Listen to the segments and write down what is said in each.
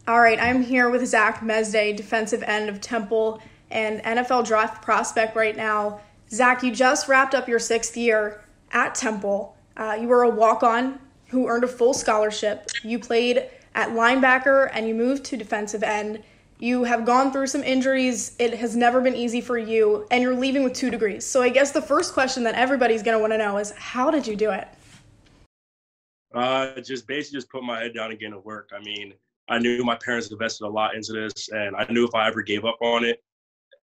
All right, I'm here with Zack Mesday, defensive end of Temple and NFL draft prospect right now. Zack, you just wrapped up your 6th year at Temple. You were a walk-on who earned a full scholarship. You played at linebacker and you moved to defensive end. You have gone through some injuries. It has never been easy for you, and you're leaving with 2 degrees. So I guess the first question that everybody's going to want to know is, how did you do it? Just put my head down and get to work. I mean, I knew my parents invested a lot into this, and I knew if I ever gave up on it,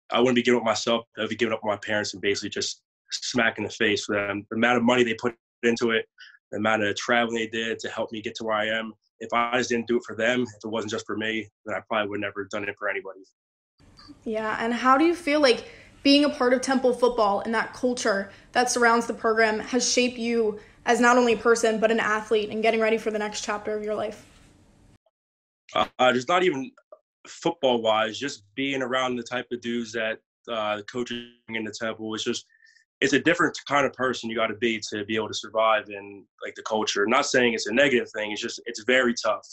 I wouldn't be giving up myself. I'd be giving up on my parents and basically just smack in the face for them. The amount of money they put into it, the amount of traveling they did to help me get to where I am. If I just didn't do it for them, if it wasn't just for me, then I probably would never have done it for anybody. Yeah, and how do you feel like being a part of Temple football and that culture that surrounds the program has shaped you as not only a person but an athlete and getting ready for the next chapter of your life? Just not even football-wise, just being around the type of dudes that the coaches in the Temple it's a different kind of person you got to be able to survive in like the culture. Not saying it's a negative thing. It's very tough.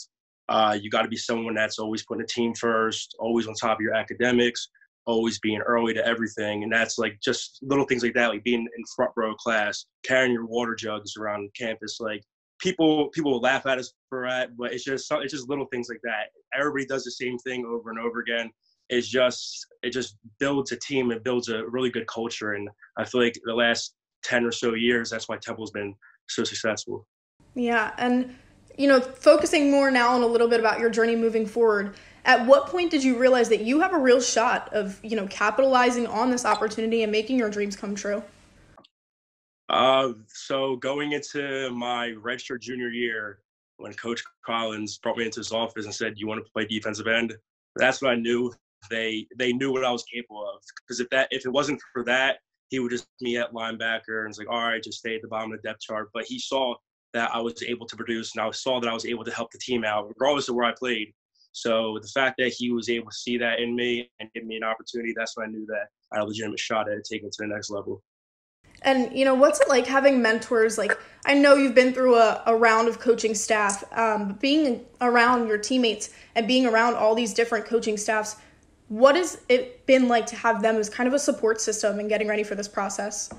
You got to be someone that's always putting the team first, always on top of your academics, always being early to everything. And that's like just little things like that, like being in front row class, carrying your water jugs around campus. Like people will laugh at us for that, but it's just little things like that. Everybody does the same thing over and over again. It just builds a team. It builds a really good culture. And I feel like the last 10 or so years, that's why Temple's been so successful. Yeah. And, focusing more now on a little bit about your journey moving forward, at what point did you realize that you have a real shot of, capitalizing on this opportunity and making your dreams come true? So going into my redshirt junior year, when Coach Collins brought me into his office and said, "You want to play defensive end?" That's when I knew they knew what I was capable of. Because if it wasn't for that, he would just put me at linebacker and it's like, all right, just stay at the bottom of the depth chart. But he saw that I was able to produce, and I saw that I was able to help the team out, regardless of where I played. So the fact that he was able to see that in me and give me an opportunity, that's when I knew that I had a legitimate shot at taking it to the next level. And, what's it like having mentors? Like, I know you've been through a round of coaching staff, but being around your teammates and being around all these different coaching staffs, what has it been like to have them as kind of a support system in getting ready for this process?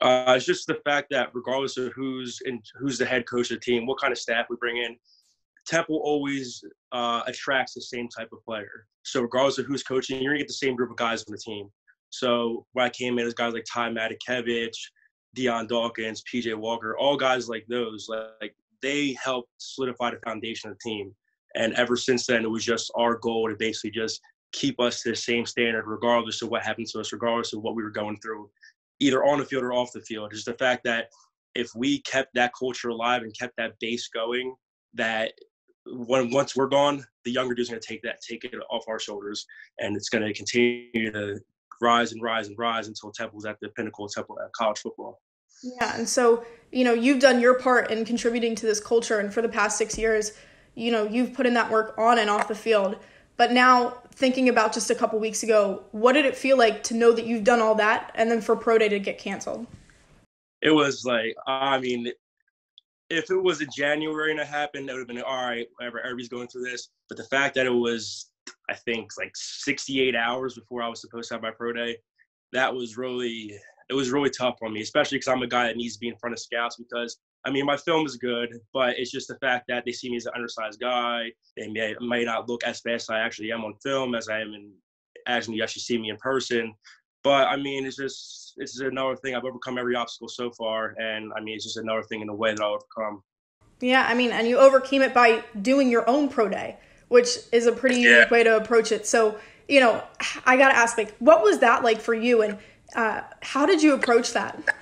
It's just the fact that regardless of who's the head coach of the team, what kind of staff we bring in, Temple always attracts the same type of player. So regardless of who's coaching, you're going to get the same group of guys on the team. So when I came in, as guys like Ty Matakevich, Deion Dawkins, PJ Walker, all guys like those, like they helped solidify the foundation of the team. And ever since then, it was just our goal to basically just keep us to the same standard, regardless of what happened to us, regardless of what we were going through, either on the field or off the field. Just the fact that if we kept that culture alive and kept that base going, that once we're gone, the younger dude's going to take it off our shoulders, and it's going to continue to rise and rise and rise until Temple's at the pinnacle of college football. Yeah, and so, you've done your part in contributing to this culture, and for the past 6 years, you've put in that work on and off the field. But now, thinking about just a couple weeks ago, what did it feel like to know that you've done all that and then for Pro Day to get canceled? It was like, if it was in January and it happened, it would have been, all right, whatever, everybody's going through this. But the fact that it was, I think, like 68 hours before I was supposed to have my Pro Day, it was really tough on me, especially because I'm a guy that needs to be in front of scouts because, my film is good, but it's just the fact that they see me as an undersized guy. They may not look as fast as I actually am on film as I am as you actually see me in person. But, it's just another thing. I've overcome every obstacle so far, and, it's just another thing in the way that I'll overcome. Yeah, and you overcame it by doing your own Pro Day, which is a pretty unique way to approach it. So, I got to ask, what was that like for you, and how did you approach that?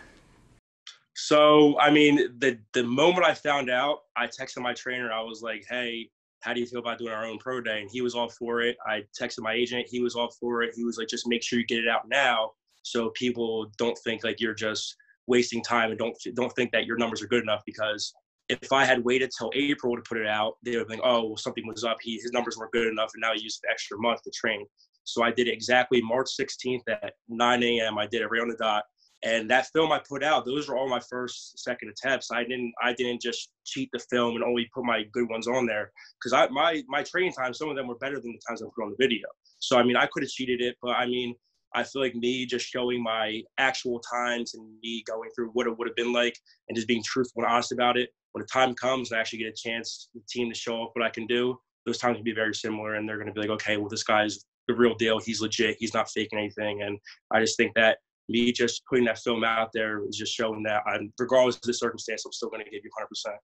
So, the moment I found out, I texted my trainer. I was like, hey, how do you feel about doing our own Pro Day? And he was all for it. I texted my agent. He was all for it. He was like, just make sure you get it out now so people don't think like you're just wasting time and don't think that your numbers are good enough, because if I had waited till April to put it out, they would think, oh, well, something was up. His numbers weren't good enough, and now he used an extra month to train. So I did it exactly March 16th at 9 a.m. I did it right on the dot. And that film I put out, those were all my first, second attempts. I didn't just cheat the film and only put my good ones on there, because my training time, some of them were better than the times I put on the video. So I mean, I could have cheated it, but I mean, I feel like me just showing my actual times and me going through what it would have been like and just being truthful and honest about it, when the time comes and I actually get a chance, the team, to show off what I can do, those times will be very similar, and they're going to be like, okay, well, this guy's the real deal. He's legit. He's not faking anything. And I just think that me just putting that film out there is just showing that regardless of the circumstance, I'm still going to give you 100%.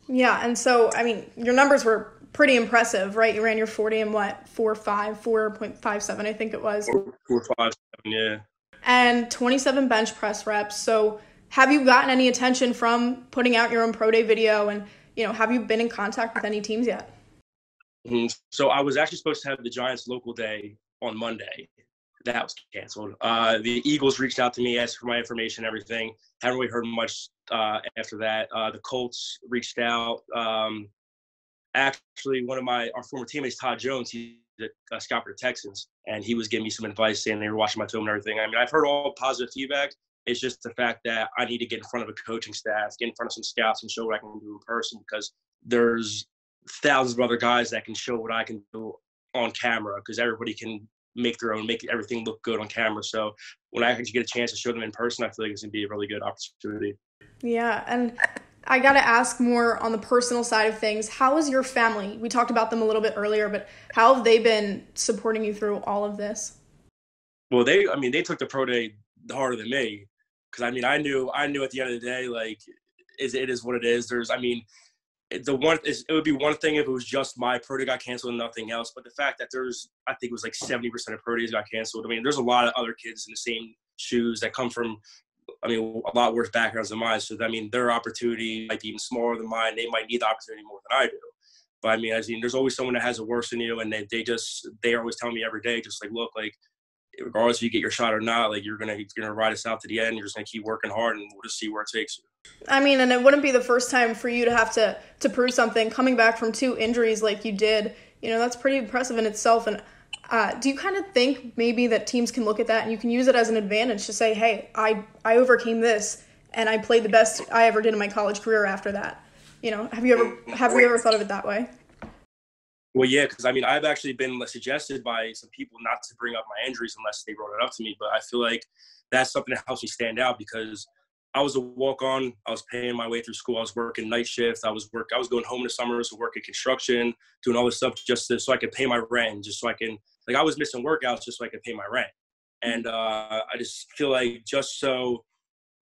Yeah, and so, I mean, your numbers were pretty impressive, right? You ran your 40 in what, 4.57, I think it was. 4.57, yeah. And 27 bench press reps. So have you gotten any attention from putting out your own pro day video? And, have you been in contact with any teams yet? So I was actually supposed to have the Giants local day on Monday. That was canceled. The Eagles reached out to me, asked for my information, everything. Haven't really heard much after that. The Colts reached out. Actually, one of our former teammates, Todd Jones, he's a scout for the Texans, and he was giving me some advice, saying they were watching my film and everything. I mean, I've heard all positive feedback. It's just the fact that I need to get in front of a coaching staff, get in front of some scouts, and show what I can do in person, because there's thousands of other guys that can show what I can do on camera, because everybody can make everything look good on camera. So when I actually get a chance to show them in person, I feel like it's going to be a really good opportunity. Yeah, and I got to ask more on the personal side of things. How is your family? We talked about them a little bit earlier, but how have they been supporting you through all of this? Well, they took the pro day harder than me, because I knew at the end of the day, like, it is what it is. It would be one thing if it was just my pro day got canceled and nothing else. But the fact that I think it was like 70% of pro days got canceled. I mean, there's a lot of other kids in the same shoes that come from, a lot worse backgrounds than mine. So, their opportunity might be even smaller than mine. They might need the opportunity more than I do. But there's always someone that has it worse than you. And they're always telling me every day, just like, look, like, regardless if you get your shot or not, like, you're gonna ride us out to the end. You're just gonna keep working hard, and we'll just see where it takes you. And it wouldn't be the first time for you to have to prove something. Coming back from 2 injuries like you did, that's pretty impressive in itself. And do you kind of think maybe that teams can look at that and you can use it as an advantage to say, hey, I overcame this and I played the best I ever did in my college career after that? Have you ever thought of it that way? Well, yeah, because I've actually been suggested by some people not to bring up my injuries unless they brought it up to me. But I feel like that's something that helps me stand out, because I was a walk-on. I was paying my way through school. I was working night shift. I was going home in the summers to work at construction, doing all this stuff just so I could pay my rent, just so I can, like, I was missing workouts just so I could pay my rent. And I just feel like, just so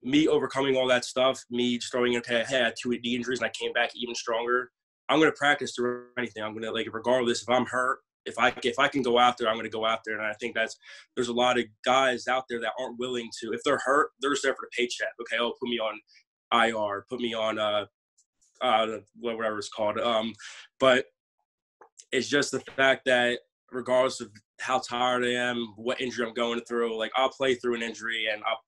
me overcoming all that stuff, me just throwing, okay, I had 2 knee injuries and I came back even stronger. I'm going to practice through anything. I'm going to, like, regardless if I'm hurt, if I can go out there, I'm going to go out there. And I think there's a lot of guys out there that aren't willing to, if they're hurt, they're just there for the paycheck. Okay, put me on IR, put me on whatever it's called. But it's just the fact that regardless of how tired I am, what injury I'm going through, like, I'll play through an injury and I'll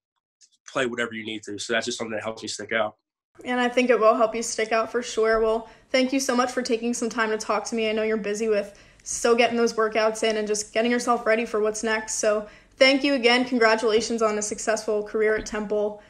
play whatever you need to. So that's just something that helps me stick out. And I think it will help you stick out for sure. Well, thank you so much for taking some time to talk to me. I know you're busy with still getting those workouts in and just getting yourself ready for what's next. So thank you again. Congratulations on a successful career at Temple.